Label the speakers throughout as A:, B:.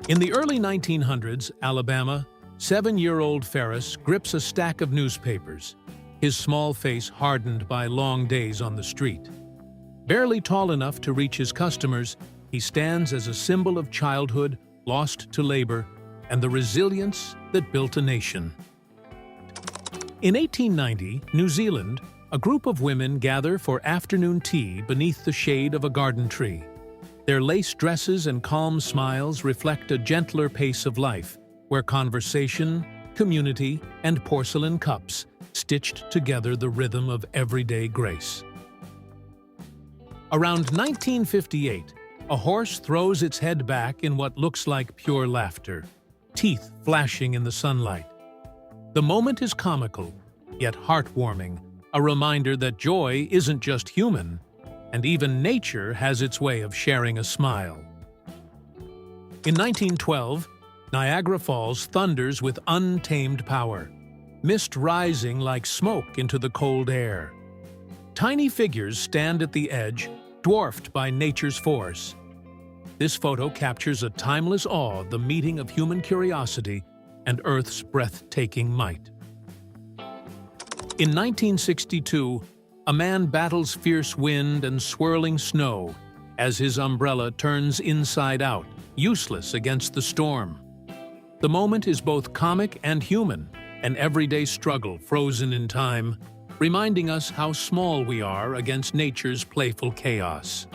A: In the early 1900s, Alabama, 7-year-old Ferris grips a stack of newspapers, his small face hardened by long days on the street. Barely tall enough to reach his customers, he stands as a symbol of childhood lost to labor and the resilience that built a nation. In 1890, New Zealand, a group of women gather for afternoon tea beneath the shade of a garden tree. Their lace dresses and calm smiles reflect a gentler pace of life, where conversation, community, and porcelain cups stitched together the rhythm of everyday grace. Around 1958, a horse throws its head back in what looks like pure laughter, teeth flashing in the sunlight. The moment is comical, yet heartwarming, a reminder that joy isn't just human, and even nature has its way of sharing a smile. In 1912, Niagara Falls thunders with untamed power, mist rising like smoke into the cold air. Tiny figures stand at the edge, dwarfed by nature's force. This photo captures a timeless awe, the meeting of human curiosity and Earth's breathtaking might. In 1962, a man battles fierce wind and swirling snow as his umbrella turns inside out, useless against the storm. The moment is both comic and human, an everyday struggle frozen in time, reminding us how small we are against nature's playful chaos.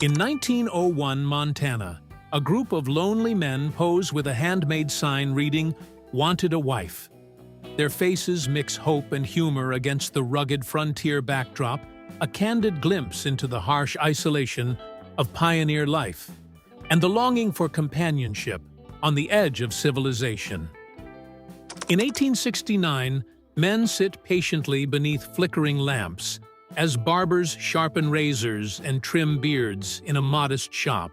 A: In 1901 Montana, a group of lonely men pose with a handmade sign reading, "Wanted a Wife." Their faces mix hope and humor against the rugged frontier backdrop, a candid glimpse into the harsh isolation of pioneer life and the longing for companionship on the edge of civilization. In 1869, men sit patiently beneath flickering lamps as barbers sharpen razors and trim beards in a modest shop.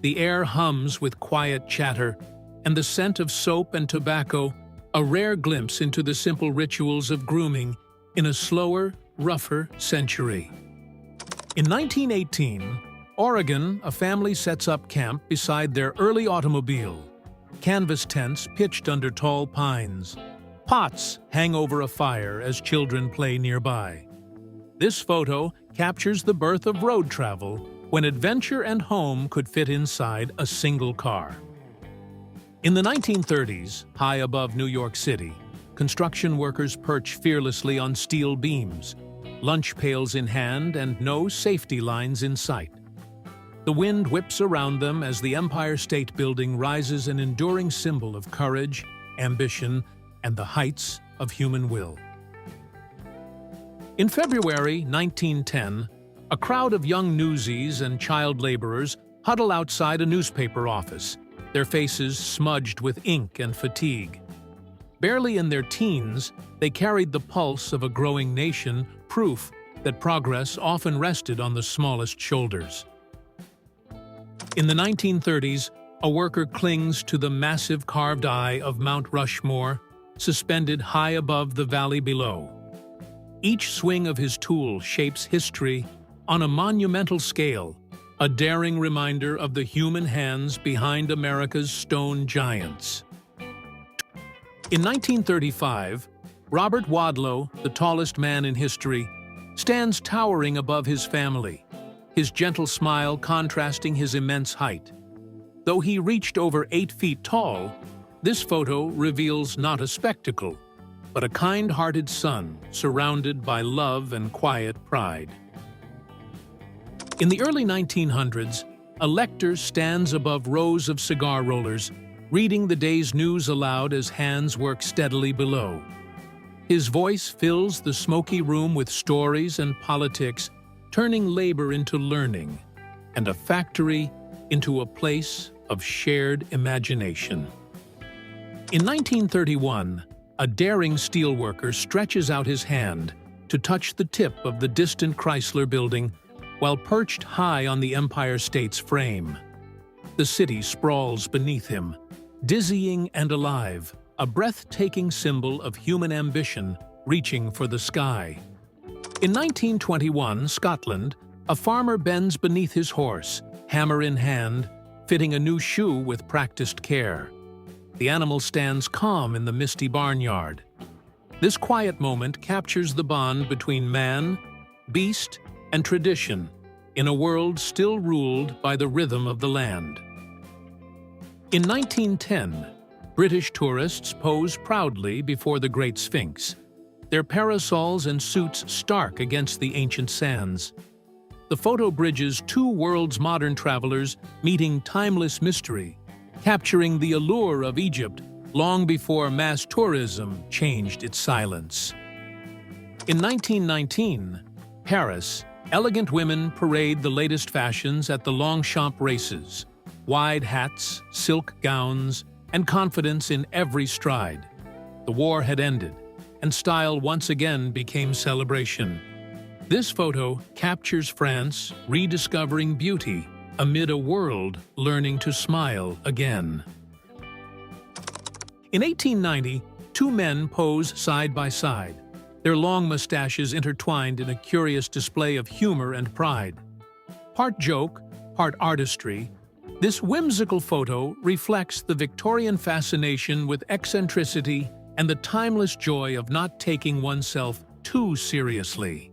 A: The air hums with quiet chatter, and the scent of soap and tobacco, a rare glimpse into the simple rituals of grooming in a slower, rougher century. In 1918, Oregon, a family sets up camp beside their early automobile. Canvas tents pitched under tall pines. Pots hang over a fire as children play nearby. This photo captures the birth of road travel when adventure and home could fit inside a single car. In the 1930s, high above New York City, construction workers perch fearlessly on steel beams, lunch pails in hand and no safety lines in sight. The wind whips around them as the Empire State Building rises, an enduring symbol of courage, ambition, and the heights of human will. In February 1910, a crowd of young newsies and child laborers huddle outside a newspaper office, their faces smudged with ink and fatigue. Barely in their teens, they carried the pulse of a growing nation, proof that progress often rested on the smallest shoulders. In the 1930s, a worker clings to the massive carved eye of Mount Rushmore, suspended high above the valley below. Each swing of his tool shapes history on a monumental scale, a daring reminder of the human hands behind America's stone giants. In 1935, Robert Wadlow, the tallest man in history, stands towering above his family, his gentle smile contrasting his immense height. Though he reached over 8 feet tall, this photo reveals not a spectacle, but a kind-hearted son surrounded by love and quiet pride. In the early 1900s, a lector stands above rows of cigar rollers, reading the day's news aloud as hands work steadily below. His voice fills the smoky room with stories and politics, turning labor into learning, and a factory into a place of shared imagination. In 1931, a daring steelworker stretches out his hand to touch the tip of the distant Chrysler Building while perched high on the Empire State's frame. The city sprawls beneath him, dizzying and alive, a breathtaking symbol of human ambition reaching for the sky. In 1921, Scotland, a farmer bends beneath his horse, hammer in hand, fitting a new shoe with practiced care. The animal stands calm in the misty barnyard. This quiet moment captures the bond between man, beast, and tradition in a world still ruled by the rhythm of the land. In 1910, British tourists pose proudly before the Great Sphinx, their parasols and suits stark against the ancient sands. The photo bridges two worlds' modern travelers meeting timeless mystery, capturing the allure of Egypt long before mass tourism changed its silence. In 1919, Paris, elegant women parade the latest fashions at the Longchamp races. Wide hats, silk gowns, and confidence in every stride. The war had ended, and style once again became celebration. This photo captures France rediscovering beauty amid a world learning to smile again. In 1890, two men pose side by side, their long mustaches intertwined in a curious display of humor and pride. Part joke, part artistry, this whimsical photo reflects the Victorian fascination with eccentricity and the timeless joy of not taking oneself too seriously.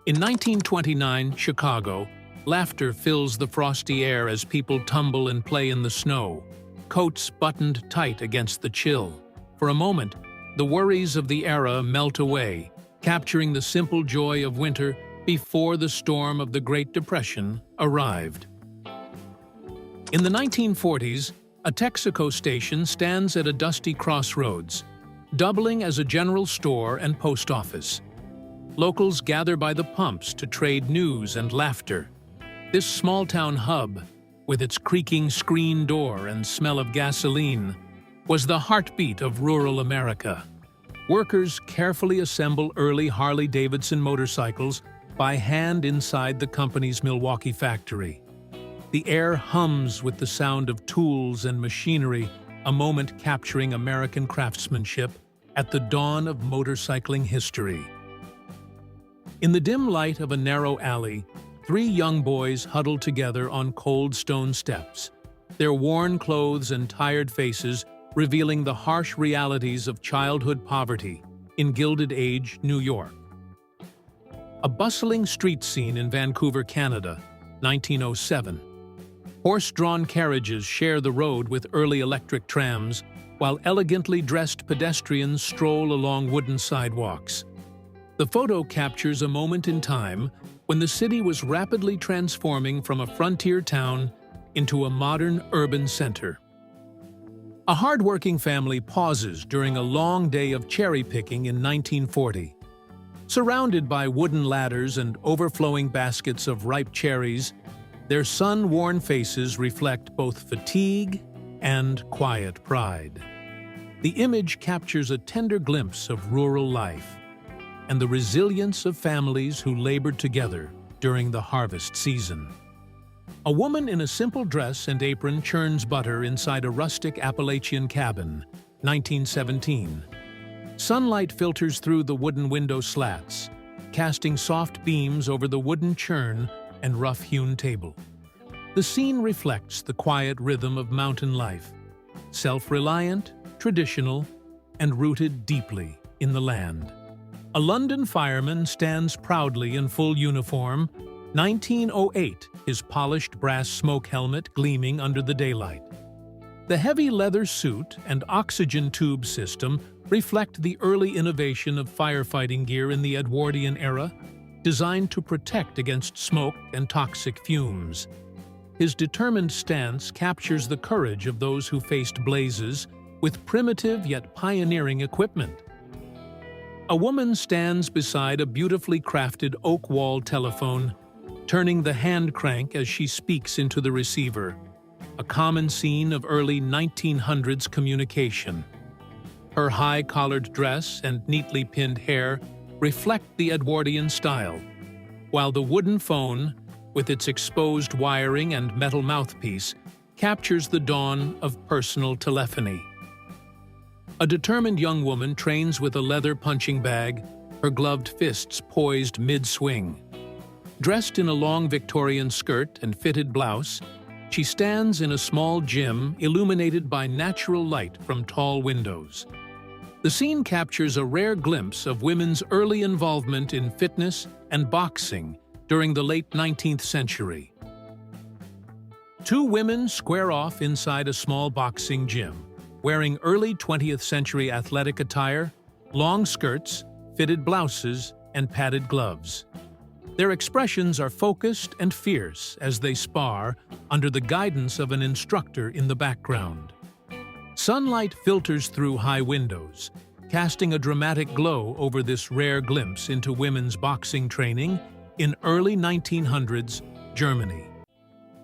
A: In 1929 Chicago, laughter fills the frosty air as people tumble and play in the snow, coats buttoned tight against the chill. For a moment, the worries of the era melt away, capturing the simple joy of winter before the storm of the Great Depression arrived. In the 1940s, a Texaco station stands at a dusty crossroads, doubling as a general store and post office. Locals gather by the pumps to trade news and laughter. This small-town hub, with its creaking screen door and smell of gasoline, was the heartbeat of rural America. Workers carefully assemble early Harley-Davidson motorcycles by hand inside the company's Milwaukee factory. The air hums with the sound of tools and machinery, a moment capturing American craftsmanship at the dawn of motorcycling history. In the dim light of a narrow alley, three young boys huddle together on cold stone steps, their worn clothes and tired faces revealing the harsh realities of childhood poverty in Gilded Age, New York. A bustling street scene in Vancouver, Canada, 1907. Horse-drawn carriages share the road with early electric trams, while elegantly dressed pedestrians stroll along wooden sidewalks. The photo captures a moment in time when the city was rapidly transforming from a frontier town into a modern urban center. A hard-working family pauses during a long day of cherry-picking in 1940. Surrounded by wooden ladders and overflowing baskets of ripe cherries, their sun-worn faces reflect both fatigue and quiet pride. The image captures a tender glimpse of rural life and the resilience of families who labored together during the harvest season. A woman in a simple dress and apron churns butter inside a rustic Appalachian cabin, 1917. Sunlight filters through the wooden window slats, casting soft beams over the wooden churn and rough-hewn table. The scene reflects the quiet rhythm of mountain life, self-reliant, traditional, and rooted deeply in the land. A London fireman stands proudly in full uniform, 1908, his polished brass smoke helmet gleaming under the daylight. The heavy leather suit and oxygen tube system reflect the early innovation of firefighting gear in the Edwardian era, designed to protect against smoke and toxic fumes. His determined stance captures the courage of those who faced blazes with primitive yet pioneering equipment. A woman stands beside a beautifully crafted oak wall telephone, turning the hand crank as she speaks into the receiver, a common scene of early 1900s communication. Her high-collared dress and neatly pinned hair reflect the Edwardian style, while the wooden phone, with its exposed wiring and metal mouthpiece, captures the dawn of personal telephony. A determined young woman trains with a leather punching bag, her gloved fists poised mid-swing. Dressed in a long Victorian skirt and fitted blouse, She stands in a small gym illuminated by natural light from tall windows. The scene captures a rare glimpse of women's early involvement in fitness and boxing during the late 19th century. Two women square off inside a small boxing gym, wearing early 20th century athletic attire, long skirts, fitted blouses, and padded gloves. Their expressions are focused and fierce as they spar under the guidance of an instructor in the background. Sunlight filters through high windows, casting a dramatic glow over this rare glimpse into women's boxing training in early 1900s Germany.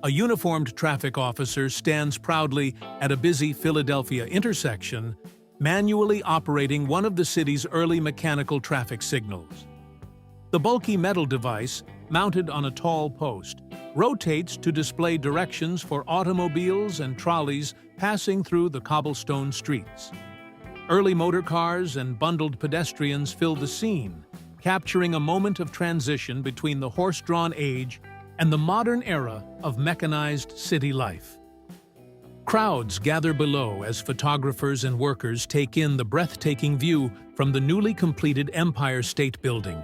A: A uniformed traffic officer stands proudly at a busy Philadelphia intersection, manually operating one of the city's early mechanical traffic signals. The bulky metal device, mounted on a tall post, rotates to display directions for automobiles and trolleys passing through the cobblestone streets. Early motor cars and bundled pedestrians fill the scene, capturing a moment of transition between the horse-drawn age and the modern era of mechanized city life. Crowds gather below as photographers and workers take in the breathtaking view from the newly completed Empire State Building.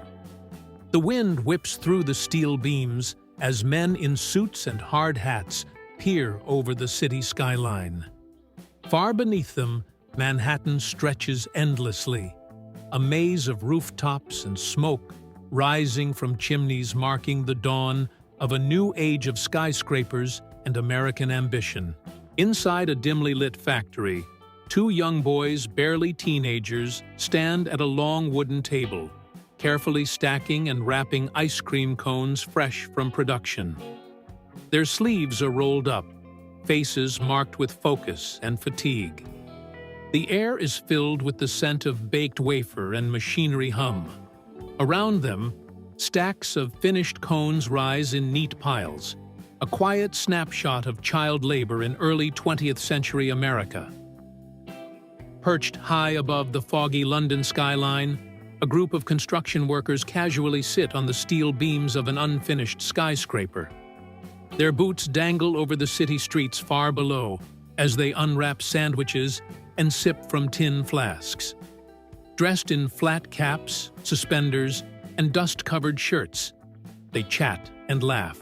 A: The wind whips through the steel beams as men in suits and hard hats peer over the city skyline. Far beneath them, Manhattan stretches endlessly, a maze of rooftops and smoke rising from chimneys marking the dawn of a new age of skyscrapers and American ambition. Inside a dimly lit factory, two young boys, barely teenagers, stand at a long wooden table, carefully stacking and wrapping ice cream cones fresh from production. Their sleeves are rolled up, faces marked with focus and fatigue. The air is filled with the scent of baked wafer and machinery hum. Around them, stacks of finished cones rise in neat piles, a quiet snapshot of child labor in early 20th century America. Perched high above the foggy London skyline, a group of construction workers casually sit on the steel beams of an unfinished skyscraper. Their boots dangle over the city streets far below as they unwrap sandwiches and sip from tin flasks. Dressed in flat caps, suspenders, and dust-covered shirts, they chat and laugh,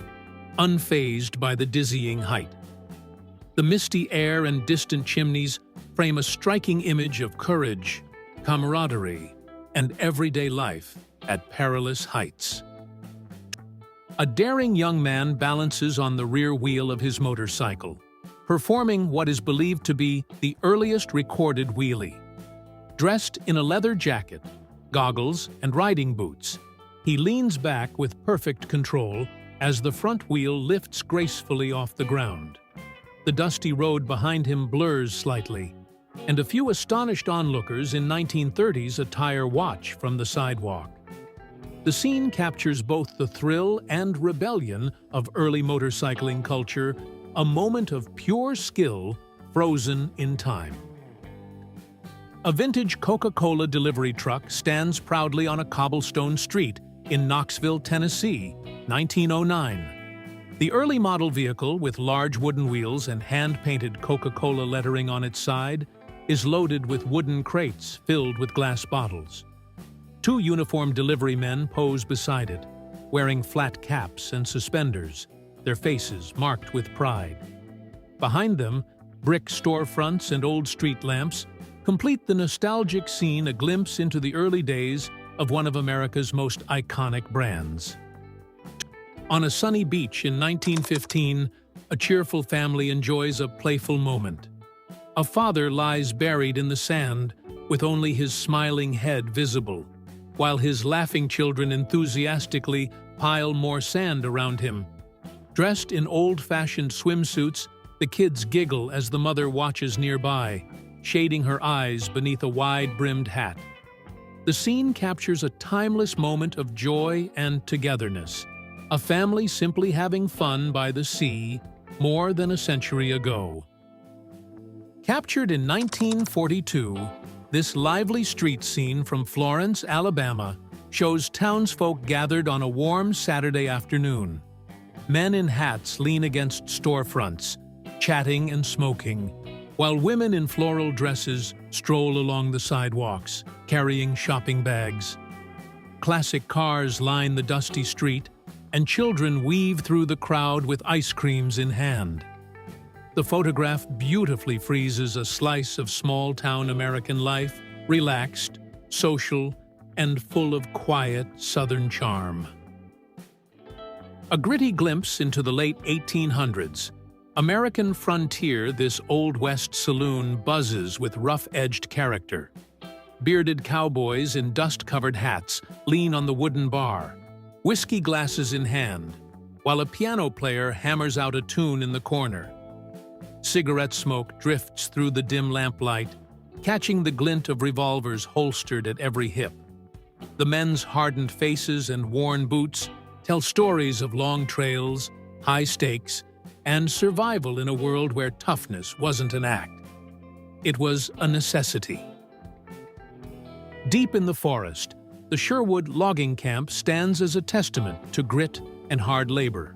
A: unfazed by the dizzying height. The misty air and distant chimneys frame a striking image of courage, camaraderie, and everyday life at perilous heights. A daring young man balances on the rear wheel of his motorcycle, performing what is believed to be the earliest recorded wheelie. Dressed in a leather jacket, goggles, and riding boots, he leans back with perfect control as the front wheel lifts gracefully off the ground. The dusty road behind him blurs slightly, and a few astonished onlookers in 1930s attire watch from the sidewalk. The scene captures both the thrill and rebellion of early motorcycling culture, a moment of pure skill frozen in time. A vintage Coca-Cola delivery truck stands proudly on a cobblestone street in Knoxville, Tennessee, 1909. The early model vehicle, with large wooden wheels and hand-painted Coca-Cola lettering on its side, is loaded with wooden crates filled with glass bottles. Two uniformed delivery men pose beside it, wearing flat caps and suspenders, their faces marked with pride. Behind them, brick storefronts and old street lamps complete the nostalgic scene, a glimpse into the early days of one of America's most iconic brands. On a sunny beach in 1915, a cheerful family enjoys a playful moment. A father lies buried in the sand, with only his smiling head visible, while his laughing children enthusiastically pile more sand around him. Dressed in old-fashioned swimsuits, the kids giggle as the mother watches nearby, shading her eyes beneath a wide-brimmed hat. The scene captures a timeless moment of joy and togetherness, a family simply having fun by the sea more than a century ago. Captured in 1942, this lively street scene from Florence, Alabama, shows townsfolk gathered on a warm Saturday afternoon. Men in hats lean against storefronts, chatting and smoking, while women in floral dresses stroll along the sidewalks, carrying shopping bags. Classic cars line the dusty street, and children weave through the crowd with ice creams in hand. The photograph beautifully freezes a slice of small-town American life, relaxed, social, and full of quiet Southern charm. A gritty glimpse into the late 1800s. American frontier, this Old West saloon buzzes with rough-edged character. Bearded cowboys in dust-covered hats lean on the wooden bar, whiskey glasses in hand, while a piano player hammers out a tune in the corner. Cigarette smoke drifts through the dim lamplight, catching the glint of revolvers holstered at every hip. The men's hardened faces and worn boots tell stories of long trails, high stakes, and survival in a world where toughness wasn't an act. It was a necessity. Deep in the forest, the Sherwood logging camp stands as a testament to grit and hard labor.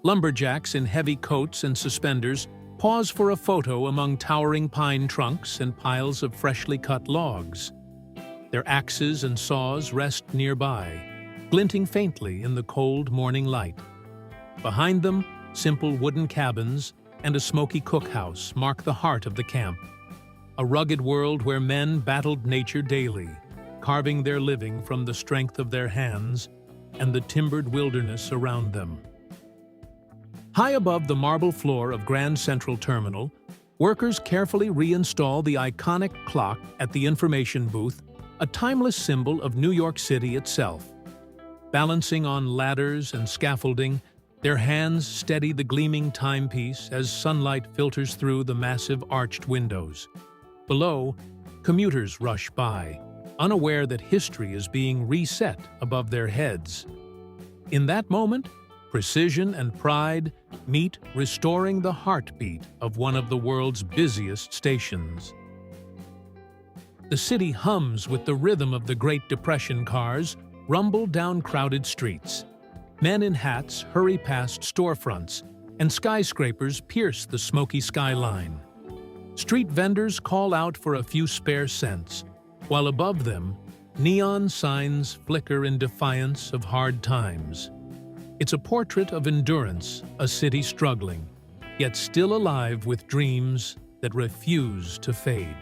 A: Lumberjacks in heavy coats and suspenders pause for a photo among towering pine trunks and piles of freshly cut logs. Their axes and saws rest nearby, glinting faintly in the cold morning light. Behind them, simple wooden cabins and a smoky cookhouse mark the heart of the camp. A rugged world where men battled nature daily, carving their living from the strength of their hands and the timbered wilderness around them. High above the marble floor of Grand Central Terminal, workers carefully reinstall the iconic clock at the information booth, a timeless symbol of New York City itself. Balancing on ladders and scaffolding, their hands steady the gleaming timepiece as sunlight filters through the massive arched windows. Below, commuters rush by, unaware that history is being reset above their heads. In that moment, precision and pride meet, restoring the heartbeat of one of the world's busiest stations. The city hums with the rhythm of the Great Depression cars rumble down crowded streets. Men in hats hurry past storefronts, and skyscrapers pierce the smoky skyline. Street vendors call out for a few spare cents, while above them, neon signs flicker in defiance of hard times. It's a portrait of endurance, a city struggling, yet still alive with dreams that refuse to fade.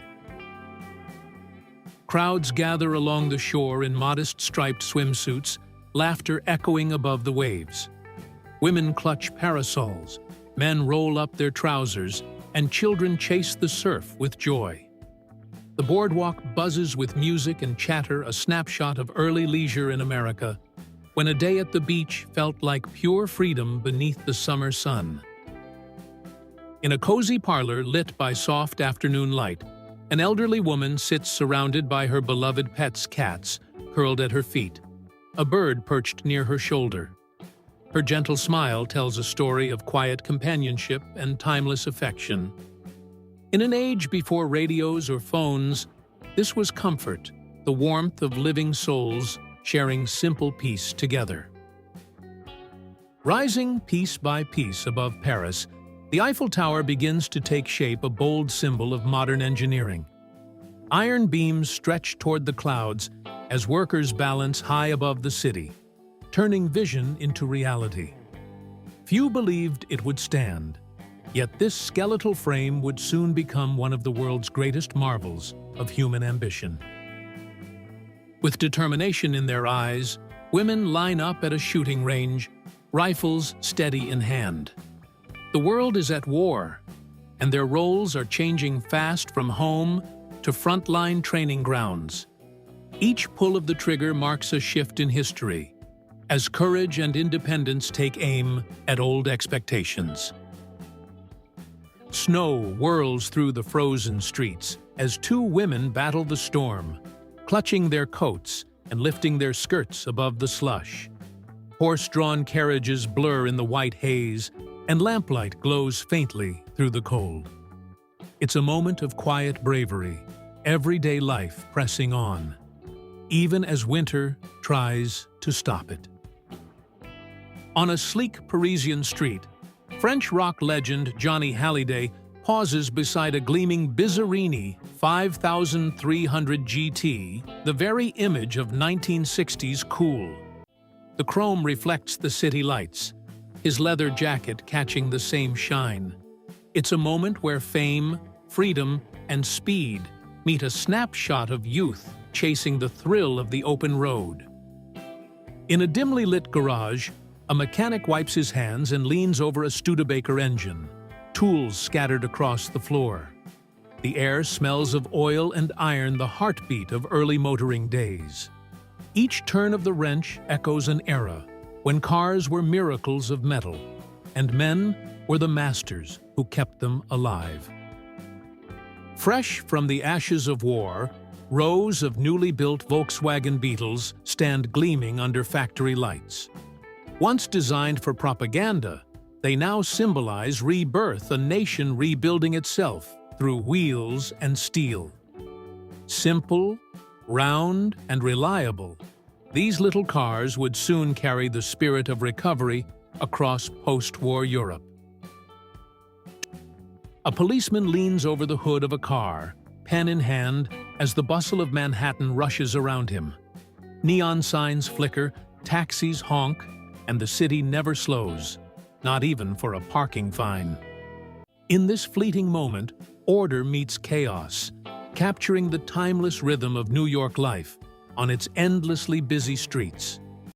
A: Crowds gather along the shore in modest striped swimsuits, laughter echoing above the waves. Women clutch parasols, men roll up their trousers, and children chase the surf with joy. The boardwalk buzzes with music and chatter, a snapshot of early leisure in America, when a day at the beach felt like pure freedom beneath the summer sun. In a cozy parlor lit by soft afternoon light, an elderly woman sits surrounded by her beloved pet's cats, curled at her feet, a bird perched near her shoulder. Her gentle smile tells a story of quiet companionship and timeless affection. In an age before radios or phones, this was comfort, the warmth of living souls sharing simple peace together. Rising piece by piece above Paris, the Eiffel Tower begins to take shape, a bold symbol of modern engineering. Iron beams stretch toward the clouds as workers balance high above the city, turning vision into reality. Few believed it would stand, yet this skeletal frame would soon become one of the world's greatest marvels of human ambition. With determination in their eyes, women line up at a shooting range, rifles steady in hand. The world is at war, and their roles are changing fast from home to frontline training grounds. Each pull of the trigger marks a shift in history, as courage and independence take aim at old expectations. Snow whirls through the frozen streets as two women battle the storm, clutching their coats and lifting their skirts above the slush. Horse-drawn carriages blur in the white haze, and lamplight glows faintly through the cold. It's a moment of quiet bravery, everyday life pressing on, even as winter tries to stop it. On a sleek Parisian street, French rock legend Johnny Hallyday pauses beside a gleaming Bizzarini 5300 GT, the very image of 1960s cool. The chrome reflects the city lights, his leather jacket catching the same shine. It's a moment where fame, freedom, and speed meet a snapshot of youth chasing the thrill of the open road. In a dimly lit garage, a mechanic wipes his hands and leans over a Studebaker engine, tools scattered across the floor. The air smells of oil and iron, the heartbeat of early motoring days. Each turn of the wrench echoes an era when cars were miracles of metal, and men were the masters who kept them alive. Fresh from the ashes of war, rows of newly built Volkswagen Beetles stand gleaming under factory lights. Once designed for propaganda, they now symbolize rebirth, a nation rebuilding itself through wheels and steel. Simple, round, and reliable, these little cars would soon carry the spirit of recovery across post-war Europe. A policeman leans over the hood of a car, pen in hand, as the bustle of Manhattan rushes around him. Neon signs flicker, taxis honk, and the city never slows, not even for a parking fine. In this fleeting moment, order meets chaos, capturing the timeless rhythm of New York life on its endlessly busy streets.